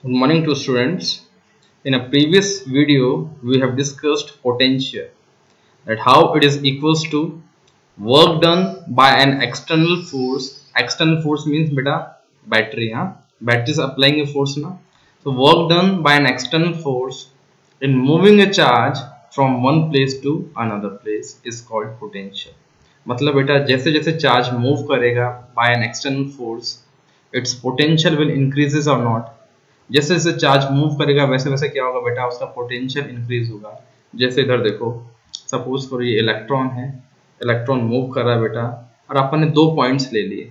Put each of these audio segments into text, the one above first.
Good morning to students. In a previous video, we have discussed potential, that how it is equals to work done by an external force. External force means beta battery. Battery is applying a force na. So work done by an external force in moving a charge from one place to another place is called potential. मतलब बेटा जैसे जैसे charge move करेगा by an external force, its potential will increases or not. जैसे जैसे charge move करेगा वैसे वैसे क्या होगा बेटा, उसका पोटेंशियल इंक्रीज होगा. जैसे इधर देखो, सपोज करो ये इलेक्ट्रॉन है, इलेक्ट्रॉन मूव कर रहा है बेटा, और अपन ने दो पॉइंट्स ले लिए.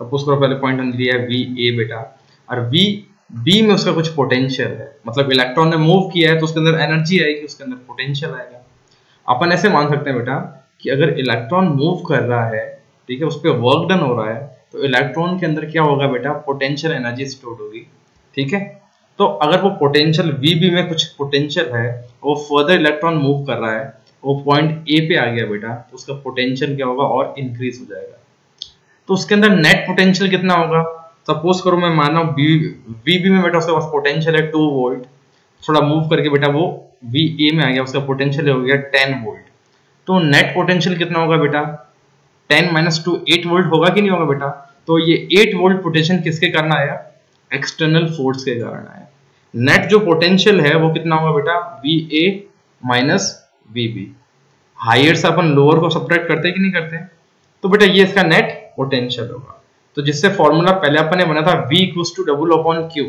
सपोज करो पहले पॉइंट हमने लिया है वी ए बेटा, और वी बी में उसका कुछ पोटेंशियल है. मतलब इलेक्ट्रॉन ने मूव किया है तो उसके अंदर एनर्जी आएगी, उसके अंदर पोटेंशियल आएगा. अपन ऐसे मान सकते हैं बेटा कि अगर इलेक्ट्रॉन मूव कर रहा है, ठीक है, उस पर वर्क डन हो रहा है, तो इलेक्ट्रॉन के अंदर क्या होगा बेटा, पोटेंशियल एनर्जी स्टोर होगी. ठीक है, तो अगर वो पोटेंशियल वी में कुछ पोटेंशियल है, वो फर्दर इलेक्ट्रॉन मूव कर रहा है, वो पॉइंट ए पे आ गया बेटा, तो उसका पोटेंशियल क्या होगा और इंक्रीज हो जाएगा. तो उसके अंदर नेट पोटेंशियल कितना होगा. सपोज करो मैं मान रहा हूँ वी में बेटा उसके पास पोटेंशियल है 2 वोल्ट, थोड़ा मूव करके बेटा वो वी ए में आ गया, उसका पोटेंशियल हो गया 10 वोल्ट. तो नेट पोटेंशियल कितना होगा बेटा, 10 - 2 8 वोल्ट होगा कि नहीं होगा बेटा. तो ये 8 वोल्ट पोटेंशियल किसके कारण आया, एक्सटर्नल फोर्स के कारण आया. नेट जो पोटेंशियल है वो कितना होगा बेटा, V A minus V B. Higher से अपन लोअर को सब्ट्रैक्ट करते हैं कि नहीं करते, तो बेटा ये इसका नेट पोटेंशियल होगा. तो जिससे फॉर्मूला पहले अपन ने बना था V = W/Q.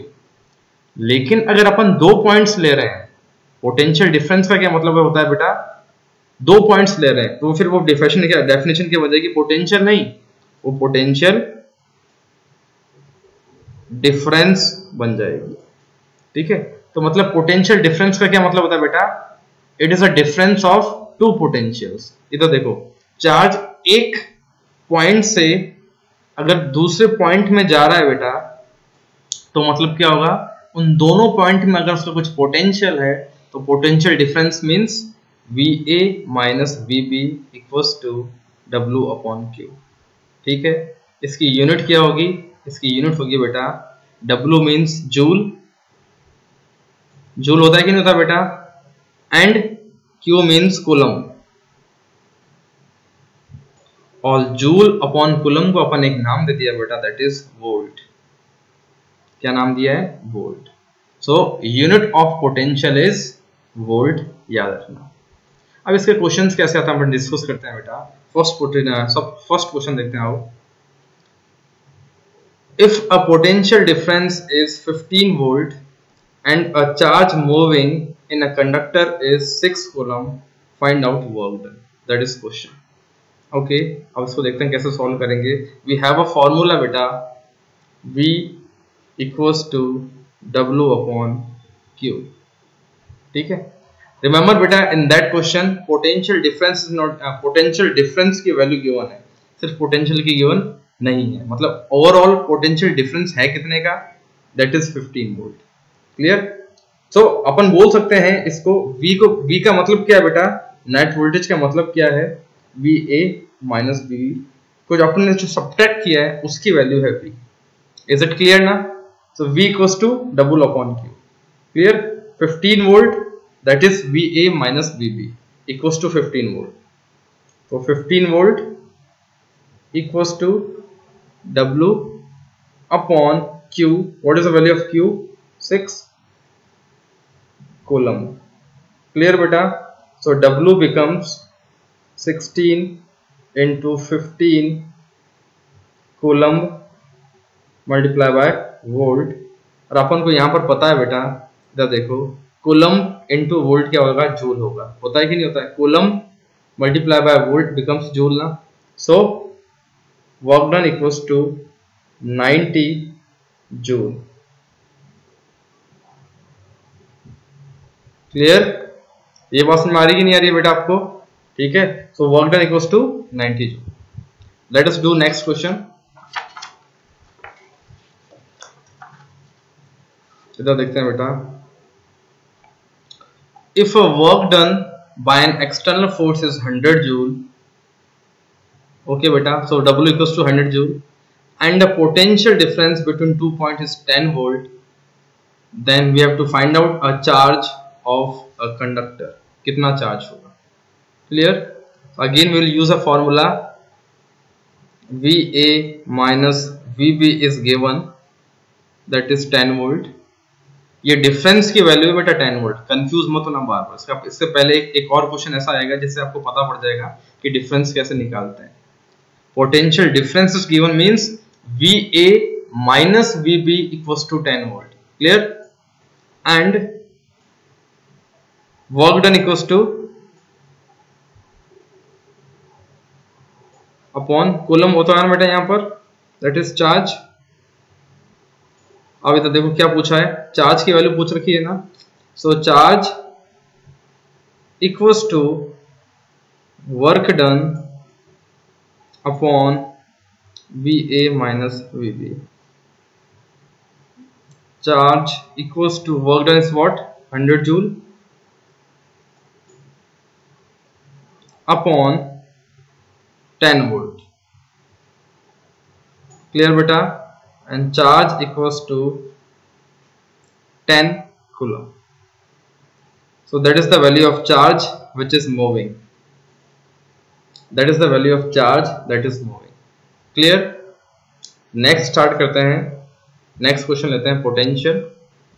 लेकिन अगर अपन दो पॉइंट्स ले रहे हैं, पोटेंशियल डिफरेंस का क्या मतलब होता है बेटा, दो पॉइंट्स ले रहे हैं, तो फिर वो डेफिनेशन क्या बन जाएगी, पोटेंशियल नहीं, वो पोटेंशियल डिफरेंस बन जाएगी. ठीक है, तो मतलब पोटेंशियल डिफरेंस का क्या मतलब होता है बेटा, it is a difference of two potentials. इधर देखो, चार्ज एक पॉइंट से अगर दूसरे पॉइंट में जा रहा है बेटा, तो मतलब क्या होगा, उन दोनों पॉइंट में अगर उसका कुछ पोटेंशियल है, तो potential difference means VA minus VB equals to W/Q. ठीक है, इसकी यूनिट क्या होगी, इसकी यूनिट होगी बेटा, W मींस जूल, जूल होता है कि नहीं होता बेटा, एंड Q मींस कूलम. और जूल अपॉन कूलम को अपन एक नाम दे दिया बेटा, दैट इज वोल्ट. क्या नाम दिया है, volt. So unit of potential is volt, याद रखना. अब इसके क्वेश्चंस कैसे आता है अपन डिस्कस करते हैं बेटा. फर्स्ट क्वेश्चन देखते हैं. आओ, if a potential difference is 15 volt and a charge moving in a conductor is 6 coulomb, find out work done. That is question. Okay, अब इसको देखते हैं कैसे सॉल्व करेंगे. We have a formula बेटा, V equals to W/Q. ठीक है, remember बेटा in that question potential difference is not potential difference की वैल्यू गिवन है, सिर्फ पोटेंशियल की गिवन नहीं है. मतलब ओवरऑल पोटेंशियल डिफरेंस है कितने का, that is 15 वोल्ट. क्लियर. सो अपन बोल सकते हैं इसको V का मतलब क्या है बेटा, नेट वोल्टेज का मतलब क्या है, VA माइनस VB को जो अपन ने जो सब्ट्रैक्ट किया है उसकी वैल्यू है V. इज इट क्लियर ना. So V equals to W/Q. Clear. 15 volt that is VA minus VB equals to 15 volt. तो 15 volt equals to W/Q. What is the value of Q, 6 coulomb. Clear beta. So W becomes 16 into 15 coulomb multiply by volt. और अपन को यहाँ पर पता है बेटा, इधर देखो, coulomb into volt क्या होगा, जूल होगा. होता है कि नहीं होता है, coulomb multiply by volt becomes joule ना. So work done equals to 90 joule. Clear. ये बात समझ में आ रही कि नहीं आ रही है बेटा आपको. ठीक है, so work done equals to 90 joule. Let us do next question. इधर देखते हैं बेटा, if a work done by an external force is 100 joule. Okay बेटा, so W equals to 100 joule and the potential difference between 2 point is 10 volt. Then we have to find out a charge of a conductor, कितना charge होगा। Clear? Again will use a formula VA minus VB is given, that is 10 volt. ये difference की value है बेटा 10 volt, confuse मत होना बार बार। इससे पहले एक और क्वेश्चन ऐसा आएगा जिससे आपको पता पड़ जाएगा कि डिफरेंस कैसे निकालते हैं। Potential difference is given means VA minus VB equals to 10 volt, clear? And work done equals to upon coulomb होता है ना बेटा यहाँ पर, दैट इज चार्ज। अब इधर देखो क्या पूछा है, चार्ज की वैल्यू पूछ रखी है ना, so charge equals to work done upon VA minus VB। charge equals to work done is what, 100 joule upon 10 volt, clear beta? And charge equals to 10 coulomb, so that is the value of charge which is moving, that is the value of charge that is moving, clear? next start करते हैं, next question लेते हैं potential.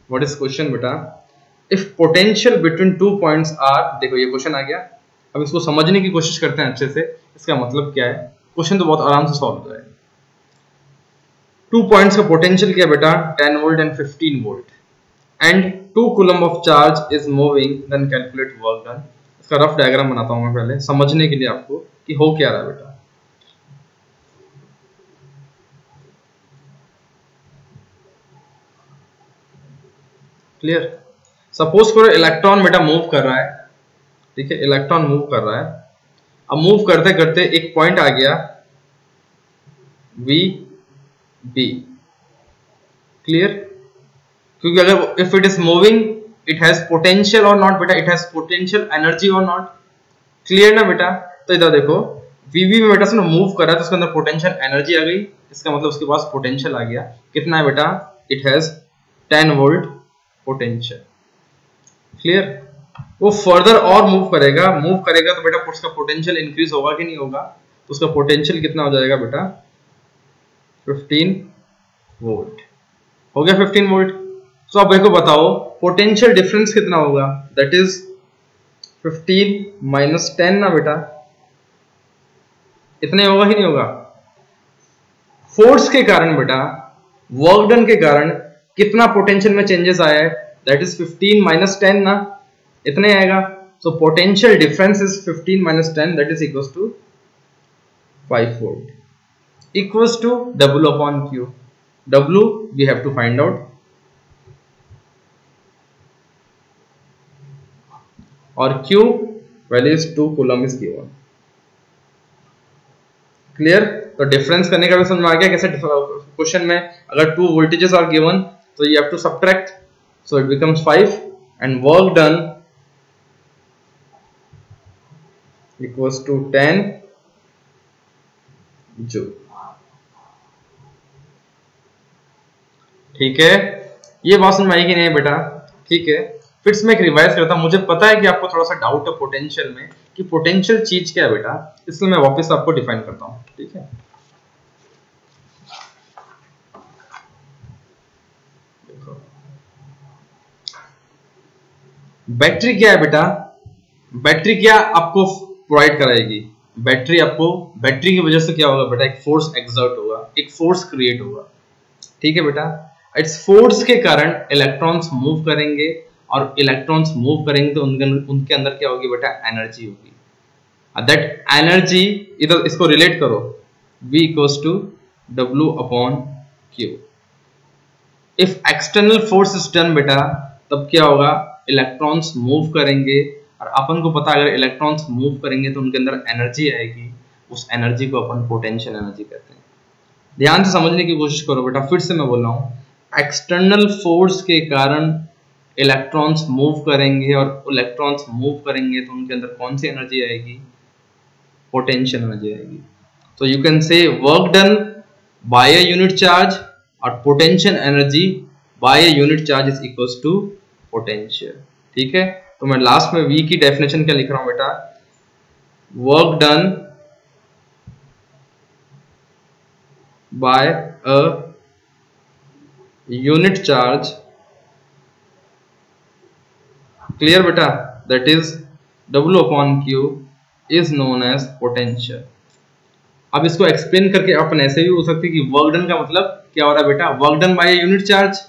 What is question बेटा, if potential between 2 points are, देखो ये question आ गया, अब इसको समझने की कोशिश करते हैं अच्छे से, इसका मतलब क्या है। क्वेश्चन तो बहुत आराम से सॉल्व हो जाएगा। 2 पॉइंट्स का पोटेंशियल क्या है बेटा, 10 volt and 15 volt, and 2 coulomb of charge is moving, then calculate work done. इसका रफ डायग्राम बनाता हूं मैं पहले समझने के लिए आपको कि हो क्या रहा है बेटा। क्लियर? सपोज करो इलेक्ट्रॉन बेटा मूव कर रहा है, ठीक है, इलेक्ट्रॉन मूव कर रहा है। अब मूव करते करते एक पॉइंट आ गया VB, क्लियर? क्योंकि अगर if it is moving it has potential और नॉट बेटा, इट हैज पोटेंशियल एनर्जी और नॉट, क्लियर ना बेटा? तो इधर देखो VB में बेटा से मूव कर रहा है तो उसके अंदर पोटेंशियल एनर्जी आ गई, इसका मतलब उसके पास पोटेंशियल आ गया। कितना है बेटा, it has 10 volt potential, clear? वो फर्दर और मूव करेगा तो बेटा उसका पोटेंशियल इंक्रीज होगा कि नहीं होगा, तो उसका पोटेंशियल कितना हो जाएगा बेटा, 15 वोल्ट हो गया, 15 वोल्ट। तो अब देखो बताओ पोटेंशियल डिफरेंस कितना होगा, दैट इज 15 माइनस 10 ना बेटा, इतने होगा ही नहीं होगा। फोर्स के कारण बेटा, वर्क डन के कारण कितना पोटेंशियल में चेंजेस आया है, दैट इज 15 माइनस 10 ना, इतने आएगा। So potential difference is 15 minus 10, that is equals to 5 volt, equals to W upon Q। W we have to find out, और Q value is 2 coulomb is given, clear? तो difference करने का भी समझ में आ गया कैसे। क्वेश्चन में अगर 2 वोल्टेजेस आर गिवन तो you have to subtract, so it becomes 5 and work done equals to 10 joule, ठीक है? ये बात समझ में आई कि नहीं बेटा? ठीक है, फिर से मैं एक रिवाइज करता हूं। मुझे पता है कि आपको थोड़ा सा डाउट है पोटेंशियल में कि पोटेंशियल चीज क्या है बेटा, इसलिए मैं वापस आपको डिफाइन करता हूं, ठीक है? बैटरी क्या है बेटा, बैटरी क्या आपको प्रोवाइड कराएगी, बैटरी आपको, बैटरी की वजह से क्या होगा बेटा, एक फोर्स एक्सर्ट होगा, एक फोर्स क्रिएट होगा, ठीक है बेटा? इस फोर्स के कारण इलेक्ट्रॉन्स मूव करेंगे, और इलेक्ट्रॉन्स मूव करेंगे तो उनके अंदर क्या होगी बेटा, एनर्जी होगी। दैट एनर्जी, इधर इसको रिलेट करो, V equals to W upon Q। If external force is done बेटा, तब क्या होगा, इलेक्ट्रॉन्स मूव करेंगे, और अपन को पता है अगर इलेक्ट्रॉन्स मूव करेंगे तो उनके अंदर एनर्जी आएगी, उस एनर्जी को अपन पोटेंशियल एनर्जी कहते हैं। ध्यान से समझने की कोशिश करो बेटा, फिर से मैं बोल रहा हूं, एक्सटर्नल फोर्स के कारण इलेक्ट्रॉन्स मूव करेंगे, और इलेक्ट्रॉन्स मूव करेंगे तो उनके अंदर कौन सी एनर्जी आएगी, पोटेंशियल एनर्जी आएगी। तो you can say work done by a unit charge और potential energy by a unit charge is equals to potential. ठीक है, तो मैं लास्ट में V की डेफिनेशन क्या लिख रहा हूं बेटा, work done by a unit charge, clear बेटा, that is W/Q is known as potential. अब इसको एक्सप्लेन करके अपन ऐसे भी बोल सकते हैं कि वर्क डन का मतलब क्या हो रहा है बेटा, work done by unit charge.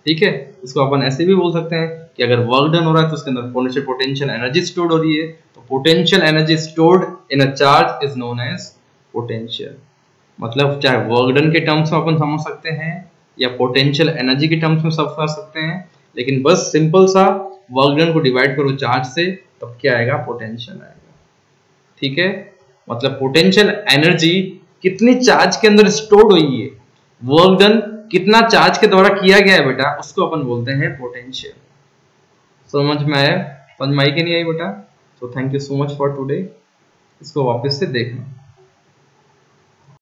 ठीक है, इसको अपन ऐसे भी बोल सकते हैं कि अगर वर्क डन हो रहा है तो उसके अंदर पोटेंशियल एनर्जी स्टोर्ड हो रही है, तो potential energy stored in a charge is known as potential. मतलब चाहे वर्क डन के टर्म्स में अपन समझ सकते हैं या पोटेंशियल एनर्जी के टर्म्स में समझ सकते हैं, लेकिन बस सिंपल सा वर्क डन को डिवाइड करो चार्ज से, तब क्या आएगा, पोटेंशियल आएगा। ठीक है, मतलब पोटेंशियल एनर्जी कितनी चार्ज के अंदर स्टोर्ड हुई है, वर्क डन कितना चार्ज के द्वारा किया गया है बेटा, उसको अपन बोलते हैं पोटेंशियल। समझ में आया? समझ में आई कि नहीं आई बेटा? तो thank you so much for today. इसको वापस से देखना।